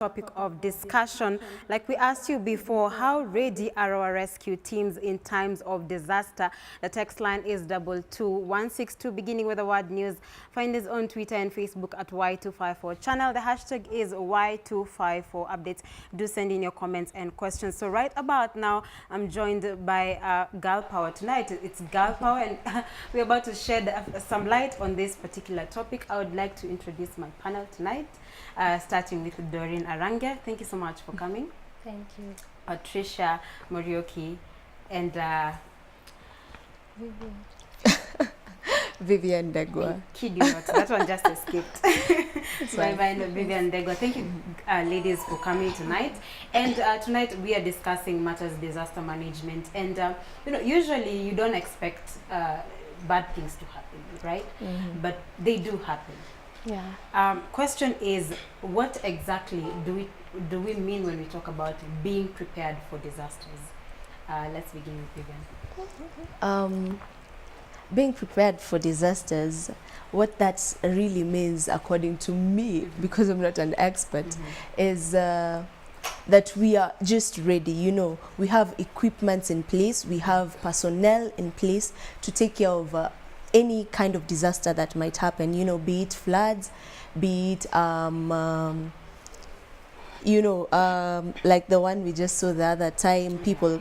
topic of discussion. Like we asked you before, how ready are our rescue teams in times of disaster? The text line is 22162, beginning with the word news. Find us on Twitter and Facebook at Y254 channel. The hashtag is Y254 updates. Do send in your comments and questions. So right about now, I'm joined by Girl Power. Tonight, it's Girl Power, and we're about to shed some light on this particular topic. I would like to introduce my panel tonight, starting with Doreen Arange. Thank you so much for coming. Thank you. Patricia Morioki and Vivian Degwa. Kid you not, that one just escaped. Vivian Degwa. Thank you, ladies, for coming tonight. And tonight we are discussing matters disaster management. And you know, usually you don't expect bad things to happen, right? Mm-hmm. But they do happen. Yeah. Question is, what exactly do we mean when we talk about being prepared for disasters? Let's begin with Vivian. Being prepared for disasters, what that really means, according to me, because I'm not an expert, is that we are just ready. You know, we have equipment in place, we have personnel in place to take care of any kind of disaster that might happen, you know, be it floods, be it like the one we just saw the other time, people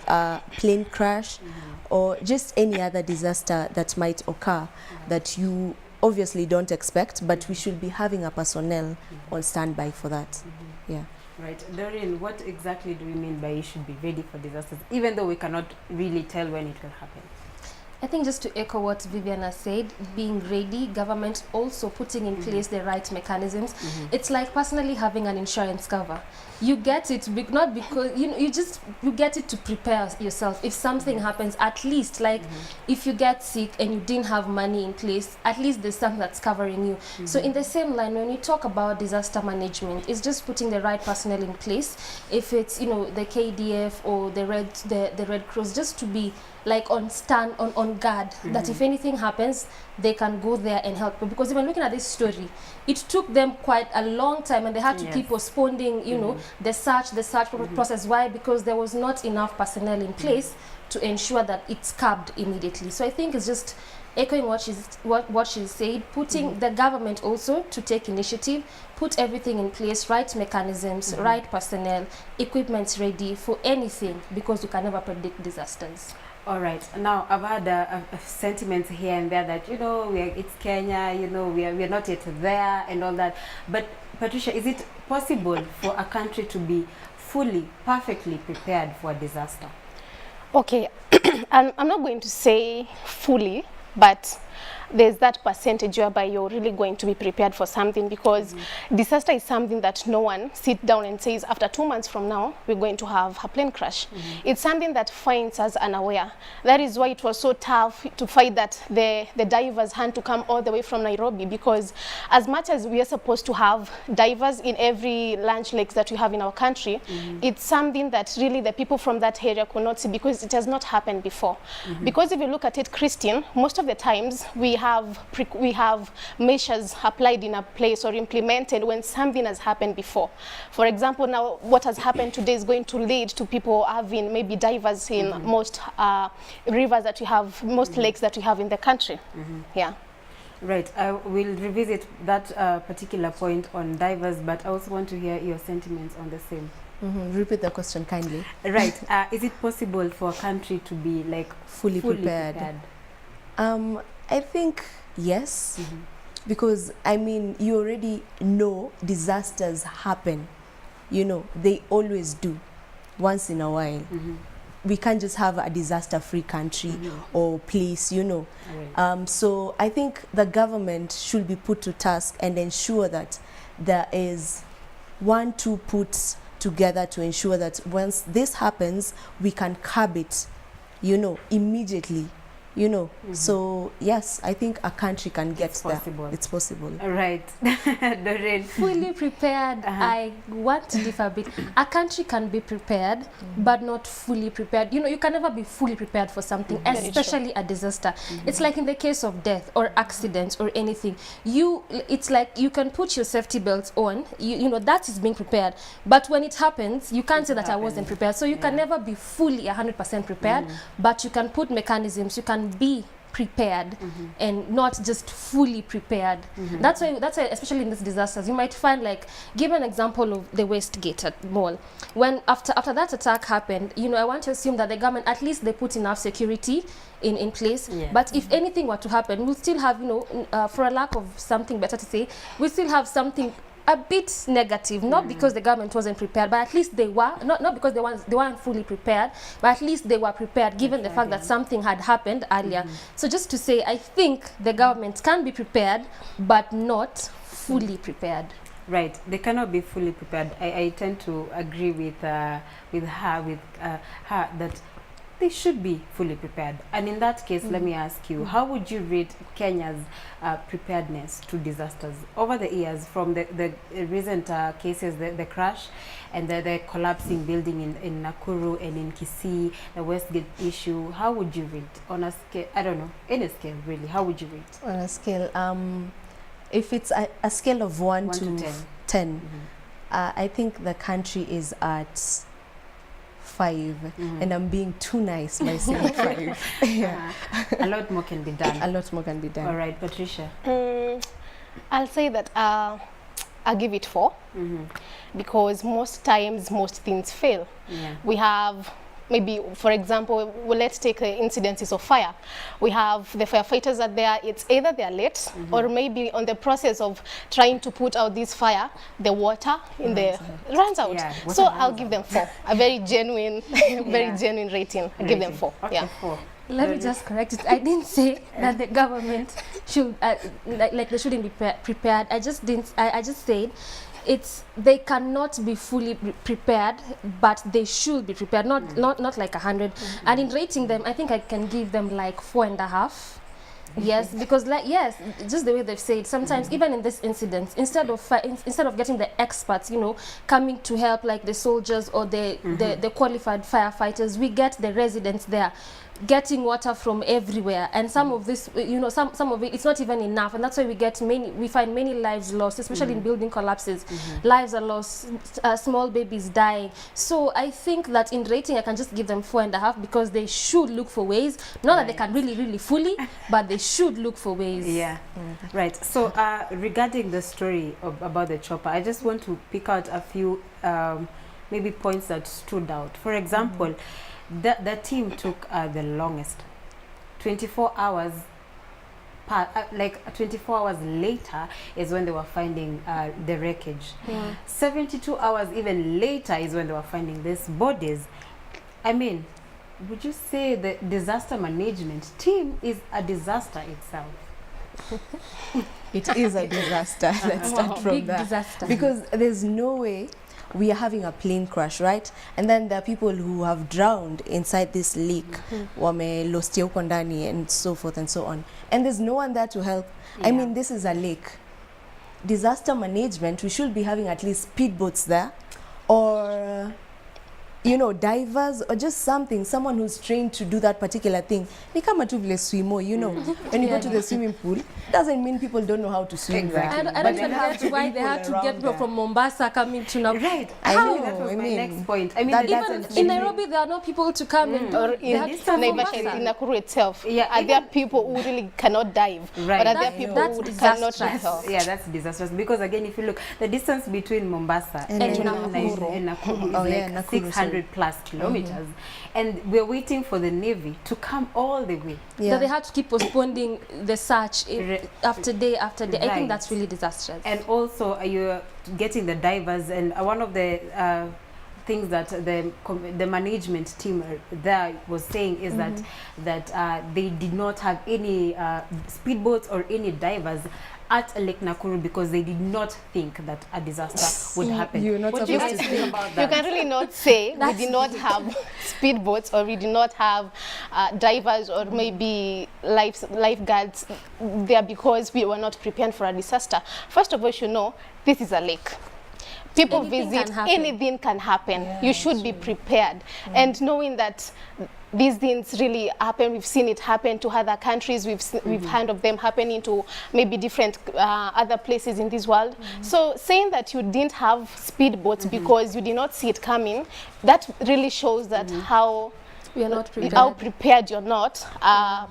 plane crash, or just any other disaster that might occur that you obviously don't expect, but we should be having a personnel on standby for that. Yeah. Right. Doreen, what exactly do we mean by you should be ready for disasters, even though we cannot really tell when it will happen? I think just to echo what Vivian has said, being ready, government also putting in place the right mechanisms. It's like personally having an insurance cover. You get it not because you get it to prepare yourself. If something happens, at least like if you get sick and you didn't have money in place, at least there's something that's covering you. So in the same line, when you talk about disaster management, it's just putting the right personnel in place. If it's the KDF or the Red Cross, just to be like on guard, that if anything happens, they can go there and help. Because even looking at this story, it took them quite a long time, and they had to keep postponing, the search process. Why? Because there was not enough personnel in place to ensure that it's curbed immediately. So I think it's just echoing what she said, putting the government also to take initiative, put everything in place, right mechanisms, right personnel, equipment ready for anything, because you can never predict disasters. All right. Now, I've had a sentiment here and there that, it's Kenya, we are not yet there and all that. But, Patricia, is it possible for a country to be fully, perfectly prepared for a disaster? Okay. I'm not going to say fully, but there's that percentage whereby you're really going to be prepared for something, because disaster is something that no one sits down and says, after 2 months from now, we're going to have a plane crash. It's something that finds us unaware. That is why it was so tough to fight that the divers had to come all the way from Nairobi, because as much as we are supposed to have divers in every large lakes that we have in our country, it's something that really the people from that area could not see, because it has not happened before. Because if you look at it, Christian, most of the times we have measures applied in a place or implemented when something has happened before. For example, now what has happened today is going to lead to people having maybe divers in most rivers that we have, most lakes that we have in the country. Yeah. Right. I will revisit that particular point on divers, but I also want to hear your sentiments on the same. Repeat the question kindly. Right. Is it possible for a country to be like fully prepared? I think yes, because I mean, you already know disasters happen. They always do, once in a while. We can't just have a disaster-free country or place, Right. So I think the government should be put to task and ensure that there is put together to ensure that once this happens, we can curb it, immediately. you know. So yes, I think a country can get there. possible. It's possible. Right. Doreen. Fully prepared, I want to differ a bit. A country can be prepared, but not fully prepared. You know, you can never be fully prepared for something, especially a disaster. It's like in the case of death or accidents or anything. It's like you can put your safety belts on. You know, that is being prepared. But when it happens, you can't say that I wasn't prepared. So you can never be fully 100% prepared, but you can put mechanisms. You can be prepared and not just fully prepared. That's why especially in these disasters, you might find, like, give an example of the Westgate Mall. When after that attack happened, you know, I want to assume that the government, at least they put enough security in place. But if anything were to happen, we'll still have, you know, for a lack of something better to say, we still have something a bit negative, not because the government wasn't prepared, but at least they were, not because they weren't fully prepared, but at least they were prepared given the fact that something had happened earlier. So just to say, I think the government can be prepared, but not fully prepared. Right, they cannot be fully prepared. I tend to agree with her that they should be fully prepared. And in that case, let me ask you, how would you rate Kenya's preparedness to disasters over the years, from the recent cases, the crash and the collapsing building in Nakuru and in Kisii, the Westgate issue? How would you rate on a scale? I don't know, any scale really. How would you rate? On a scale, if it's a scale of 1 to 10, I think the country is at 5, and I'm being too nice by saying 5. A lot more can be done. A lot more can be done. All right, Patricia. I'll say that I'll give it 4 because most times most things fail. We have maybe, for example, let's take the incidences of fire. We have the firefighters are there, it's either they're late or maybe on the process of trying to put out this fire, the water in runs out. So I'll give them 4. A very genuine, very genuine rating. I'll give them 4. Okay, 4. Let me just correct it. I didn't say that the government should, like they shouldn't be prepared. I just said they cannot be fully prepared, but they should be prepared. Not like 100. And in rating them, I think I can give them like 4.5. Yes, because just the way they've said, sometimes even in this incident, instead of getting the experts, you know, coming to help, like the soldiers or the qualified firefighters, we get the residents there getting water from everywhere, and some of this, you know, some of it, it's not even enough, and that's why we find many lives lost, especially in building collapses. Lives are lost, small babies dying. So I think that in rating I can just give them 4.5 because they should look for ways, not that they can really fully, but they should look for ways. Right. So regarding the story about the chopper, I just want to pick out a few maybe points that stood out. For example, the team took the longest, 24 hours. 24 hours later is when they were finding the wreckage. 72 hours even later is when they were finding these bodies. I mean, would you say the disaster management team is a disaster itself? It is a disaster. Let's start from big that. Disaster. Because there's no way we are having a plane crash, right? And then there are people who have drowned inside this leak, wame lost huko ndani and so forth and so on. And there's no one there to help. I mean, this is a lake. Disaster management, we should be having at least speedboats there, or you know, divers, or just someone who's trained to do that particular thing. Ni kama tu vile swimo, you know, when you go to the swimming pool, doesn't mean people don't know how to swim there. I don't even get why they had to get people from Mombasa coming to Nakuru. Right. I How? know, That was I my mean, next point. I mean, that Even in Nairobi, there are no people to come in. Or in Naivasha, in Nakuru itself, are there people who really cannot dive? Right. But are there That's people who disastrous. cannot dive? Yeah, that's disastrous, because again, if you look, the distance between Mombasa And Nakuru is like 600 plus kilometers, and we're waiting for the Navy to come all the way. That they had to keep postponing the search after day after day. I Right. think that's really disastrous. And also, you're getting the divers, and one of the things that the management team there was saying is that they did not have any speedboats or any divers at Lake Nakuru because they did not think that a disaster would happen. You're not What do you supposed guys to think about You that? can really not say we did not have speedboats or we did not have divers or maybe lifeguards there because we were not prepared for a disaster. First of all, you should know this is a lake. People Anything visit, can happen. anything can happen. Yeah, You should be prepared. And knowing that these things really happen, we've seen it happen to other countries, we've heard of them happening to maybe different other places in this world. So saying that you didn't have speedboats because you did not see it coming, that really shows that how We are not prepared. how prepared you're not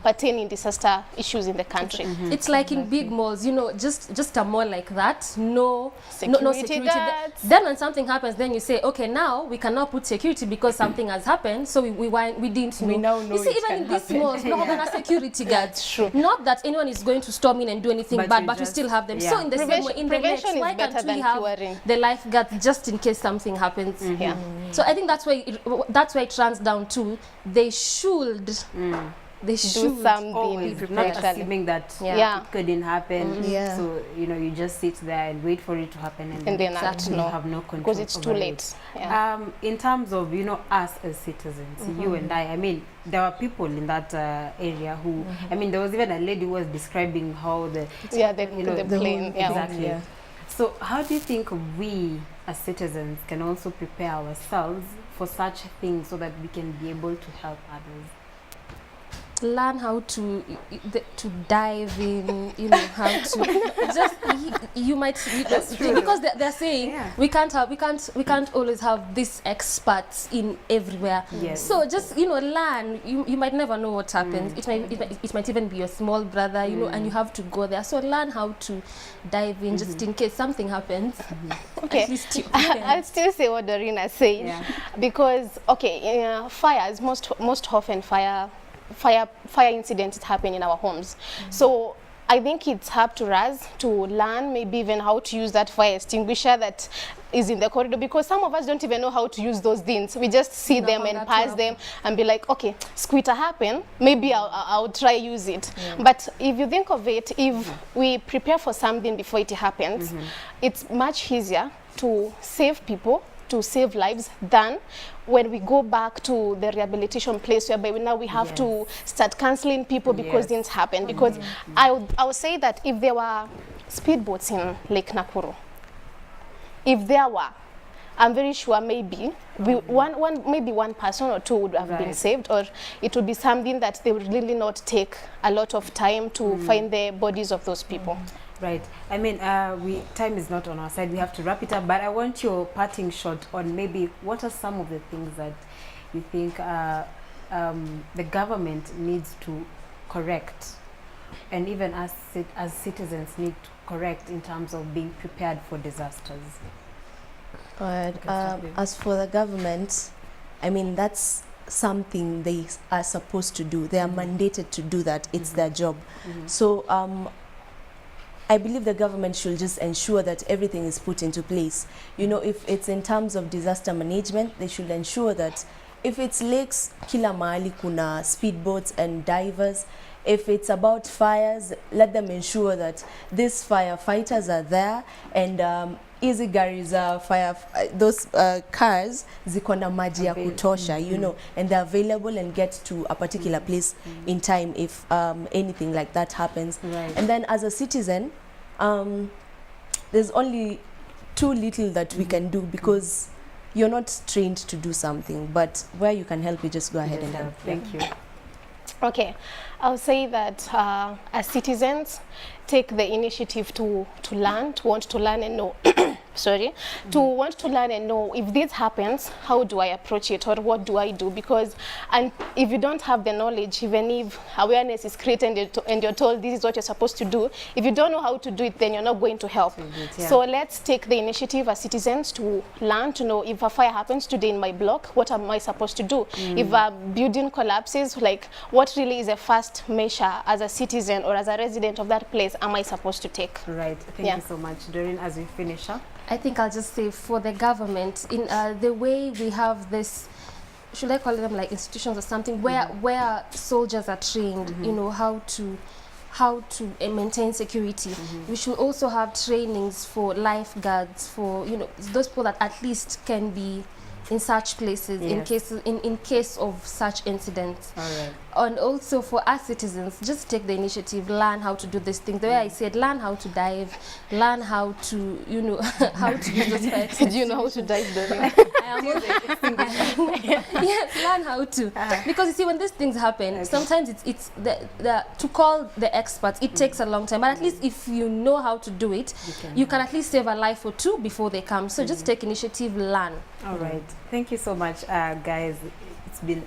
pertaining disaster issues in the country. It's like in big malls, you know, just a mall like that, no Security security. guards. Then when something happens, then you say, okay, now we cannot put security because something has happened, so we didn't know. We now know you see, it even can in these happen. malls, no yeah. security guards. True. Not that anyone is going to storm in and do anything But bad, you but we just- still have them. yeah. So in the same way, in the Prevention lakes, is why better can't we than have curing. the lifeguards just in case something happens? Yeah. So I think that's why it runs down to they should. They Do should something Always, not prepared. assuming that Yeah. it couldn't happen. Yeah. So, you know, you just sit there and wait for it to happen And then act, you no, have no control because it's too over late. it. Yeah. In terms of, you know, us as citizens, you and I mean, there were people in that area who, I mean, there was even a lady who was describing how the, Yeah, the, you know, the the plane. Yeah. exactly. Yeah. So how do you think we as citizens can also prepare ourselves for such things so that we can be able to help others? Learn how to dive in, you know, how to just you might because they're saying Yeah. we can't always have these experts in everywhere. Yes. So just, you know, learn. You might never know what happens. It might even be your small brother, you know, and you have to go there. So learn how to dive in just in case something happens. Okay. At least you're I'll prepared. still say what Doreen said Yeah. because fires most often fire incidents happen in our homes. So I think it's up to us to learn maybe even how to use that fire extinguisher that is in the corridor, because some of us don't even know how to use those things. We just see No, them and that's pass right. them and be like, okay, squitter happen, maybe I'll try use it. But if you think of it, if we prepare for something before it happens, it's much easier to save people, to save lives, than when we go back to the rehabilitation place whereby now we have to start cancelling people because Yes. things happen. Because I would say that if there were speedboats in Lake Nakuru, if there were, I'm very sure maybe maybe one person or two would have been Right. saved, or it would be something that they would really not take a lot of time to find the bodies of those people. Right. I mean, time is not on our side. We have to wrap it up. But I want your parting shot on maybe what are some of the things that you think the government needs to correct, and even us as citizens need to correct in terms of being prepared for disasters. But start with- as for the government, I mean, that's something they are supposed to do. They are mandated to do that. It's their job. So I believe the government should just ensure that everything is put into place. You know, if it's in terms of disaster management, they should ensure that if it's lakes, kila mahali kuna speedboats and divers. If it's about fires, let them ensure that these firefighters are there, and easy garis those cars ziko na maji ya kutosha, you know, and they're available and get to a particular place in time if anything like that happens. Right. And then as a citizen, there's only too little that we can do, because you're not trained to do something, but where you can help, you just go ahead and help. Thank you. Okay, I'll say that as citizens, take the initiative to learn, to want to learn and know. Sorry, to want to learn and know if this happens, how do I approach it, or what do I do? Because if you don't have the knowledge, even if awareness is created and you're told this is what you're supposed to do, if you don't know how to do it, then you're not going to help. Yeah. So let's take the initiative as citizens to learn, to know if a fire happens today in my block, what am I supposed to do? If a building collapses, like what really is a first measure as a citizen or as a resident of that place am I supposed to take? Right. Thank Yeah. you so much, Doreen. As we finish up. I think I'll just say for the government, in the way we have this, should I call them like institutions or something, where soldiers are trained, you know, how how to maintain security. We should also have trainings for lifeguards, for those people that at least can be in such places in case of such incidents. All right. And also for us citizens, just take the initiative, learn how to do this thing. The way I said, learn how to dive, learn how to, how to use those fire Do you know how to dive, Doreen? Yes, learn how to. Because you see, when these things happen, sometimes it's to call the experts, it takes a long time. But at least if you know how to do it, you can at least save a life or two before they come. So just take initiative, learn. All right. Thank you so much, guys. It's been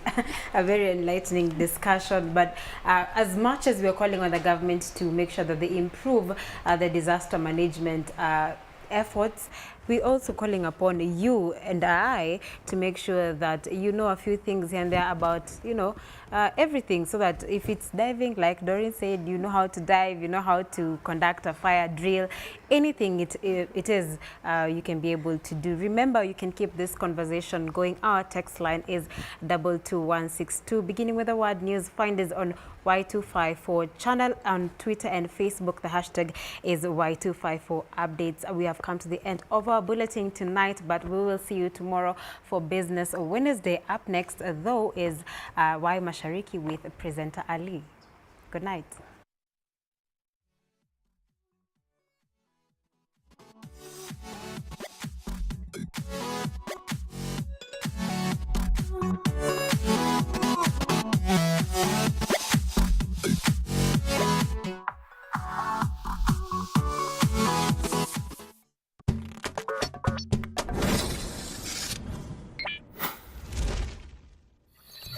a very enlightening discussion, but as much as we're calling on the government to make sure that they improve the disaster management efforts, we're also calling upon you and I to make sure that you know a few things here and there about, everything, so that if it's diving, like Doreen said, you know how to dive, you know how to conduct a fire drill, anything it is, you can be able to do. Remember, you can keep this conversation going. Our text line is 22162, beginning with the word news. Find us on Y254 channel on Twitter and Facebook. The hashtag is Y254 updates. We have come to the end of our bulletin tonight, but we will see you tomorrow for Business Wednesday. Up next, though, is Y Mashariki with presenter Ali. Good night.